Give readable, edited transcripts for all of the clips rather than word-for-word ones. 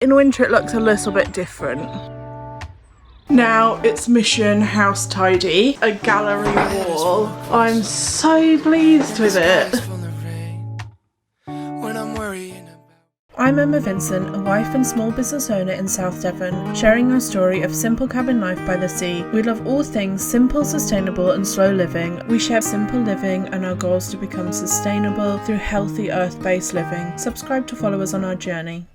In winter it looks a little bit different. Now it's mission house tidy, a gallery wall. I'm so pleased with it. I'm Emma Vincent, a wife and small business owner in South Devon, sharing our story of simple cabin life by the sea. We love all things simple, sustainable and slow living. We share simple living and our goals to become sustainable through healthy earth-based living. Subscribe to follow us on our journey.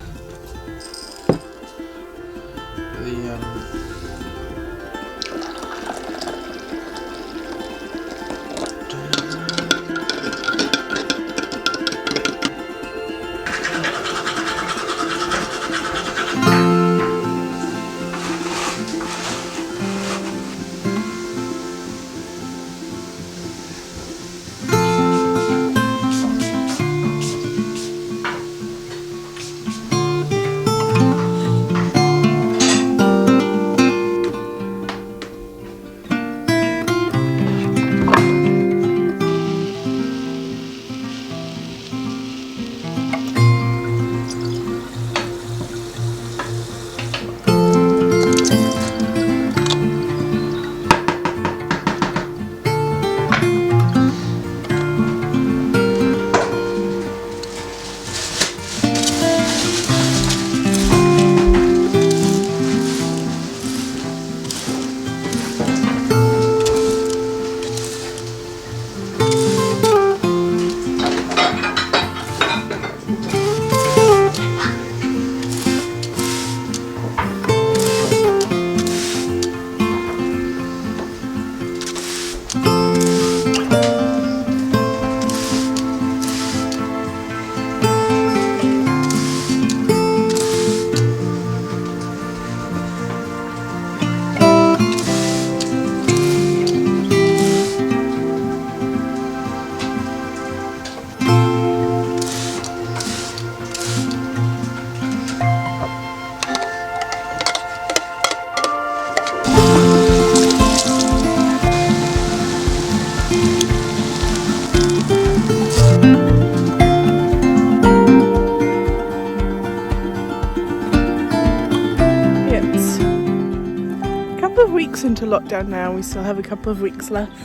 Into lockdown now, we still have a couple of weeks left,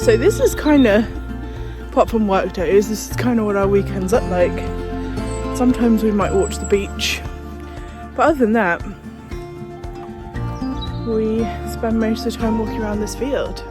so this is kind of, apart from work days, this is kind of what our weekends look like. Sometimes we might walk to the beach, but other than that we spend most of the time walking around this field.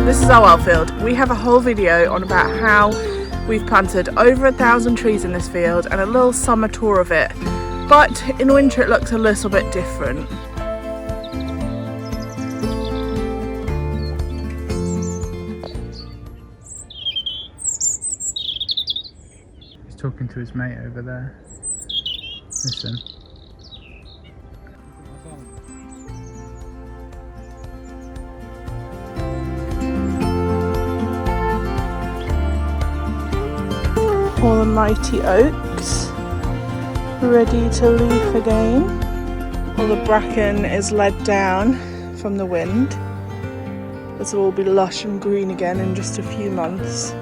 This is our outfield. We have a whole video on about how we've planted over 1,000 trees in this field and a little summer tour of it, but in winter it looks a little bit different. He's talking to his mate over there. Listen. All the mighty oaks ready to leaf again. All the bracken is let down from the wind. This will all be lush and green again in just a few months.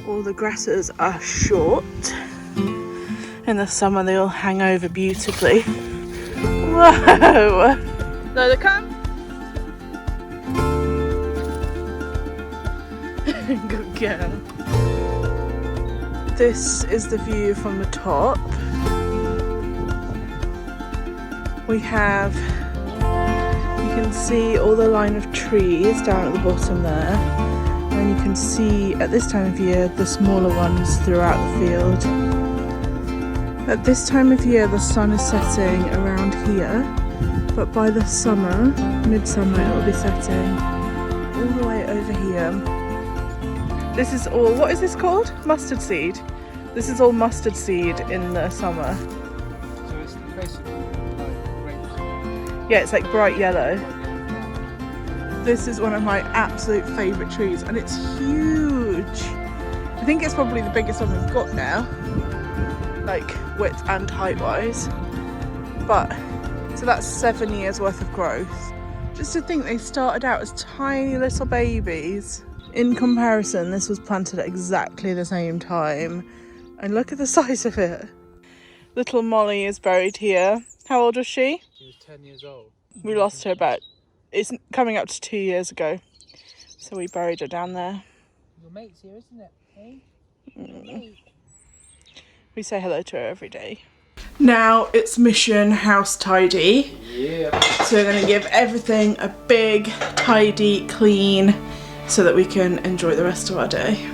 All the grasses are short. In the summer they all hang over beautifully. Whoa! There they come! Good girl. This is the view from the top. We have can see all the line of trees down at the bottom there, and you can see at this time of year the smaller ones throughout the field. At this time of year the sun is setting around here, but by the summer, midsummer, it will be setting all the way over here. This is all, what is this called? Mustard seed. This is all mustard seed in the summer. So it's basically like grapes. Yeah, it's like bright yellow. This is one of my absolute favourite trees, and it's huge. I think it's probably the biggest one we've got now, like width and height wise. But, so that's 7 years worth of growth. Just to think they started out as tiny little babies. In comparison, this was planted at exactly the same time. And look at the size of it. Little Molly is buried here. How old was she? She was 10 years old. We lost her about, it's coming up to 2 years ago. So we buried her down there. Your mate's here, isn't it? Hey? Mm. We say hello to her every day. Now it's mission house tidy. Yeah. So we're going to give everything a big, tidy, clean, so that we can enjoy the rest of our day.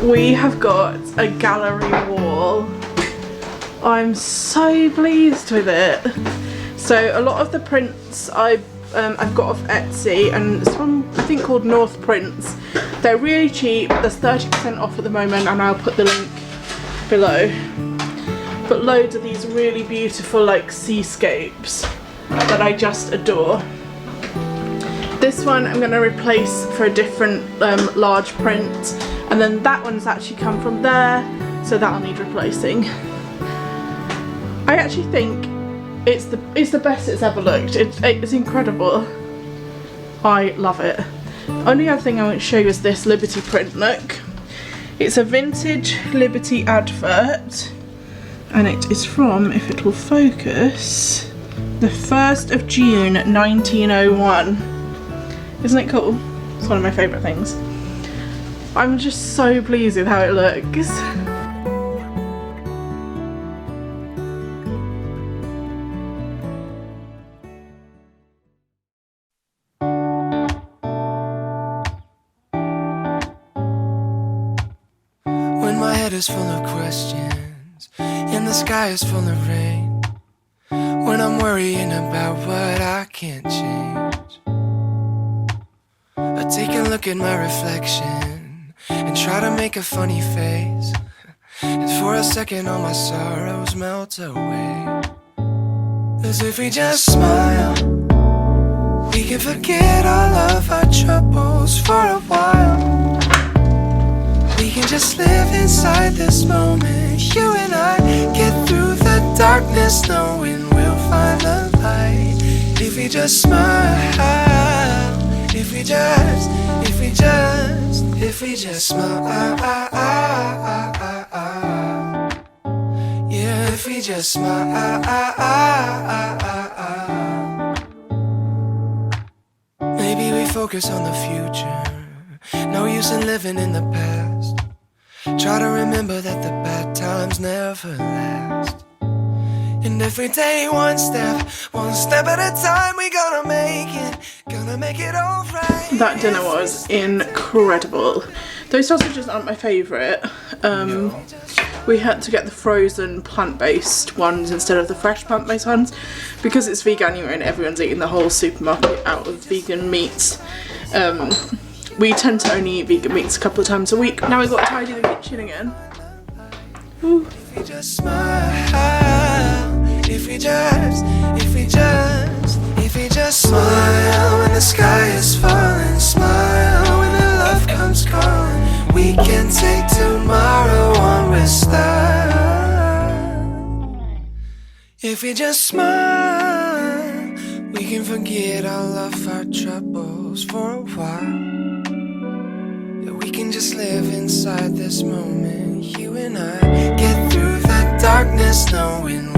We have got a gallery wall. I'm so pleased with it. So a lot of the prints I've got off Etsy, and it's from I think called North Prints. They're really cheap. There's 30% off at the moment, and I'll put the link below. But loads of these really beautiful like seascapes that I just adore. This one I'm going to replace for a different large print, and then that one's actually come from there, so that'll need replacing. I actually think it's the best it's ever looked. It's incredible. I love it. Only other thing I want to show you is this Liberty print. Look, it's a vintage Liberty advert, and it is from, if it will focus, the 1st of June 1901. Isn't it cool? It's one of my favourite things. I'm just so pleased with how it looks. When my head is full of questions and the sky is full of rain, when I'm worrying about what I can't change, I take a look at my reflection and try to make a funny face, and for a second all my sorrows melt away. As if we just smile, we can forget all of our troubles for a while. We can just live inside this moment. You and I get through the darkness knowing we'll find the light. If we just smile, if we just smile, yeah, if we just smile. Maybe we focus on the future, no use in living in the past. Try to remember that the bad times never last. And every day one step at a time, we gonna make it alright. That dinner was incredible. Those sausages aren't my favourite. We had to get the frozen plant-based ones instead of the fresh plant-based ones because it's veganuary and everyone's eating the whole supermarket out of vegan meats. We tend to only eat vegan meats a couple of times a week. Now we've got to tidy the kitchen again. Ooh. If we just smile, if we just smile when the sky is falling, smile when the love comes calling. We can take tomorrow on with style. If we just smile, we can forget all of our troubles for a while. Yeah, we can just live inside this moment, you and I. Get through the darkness knowing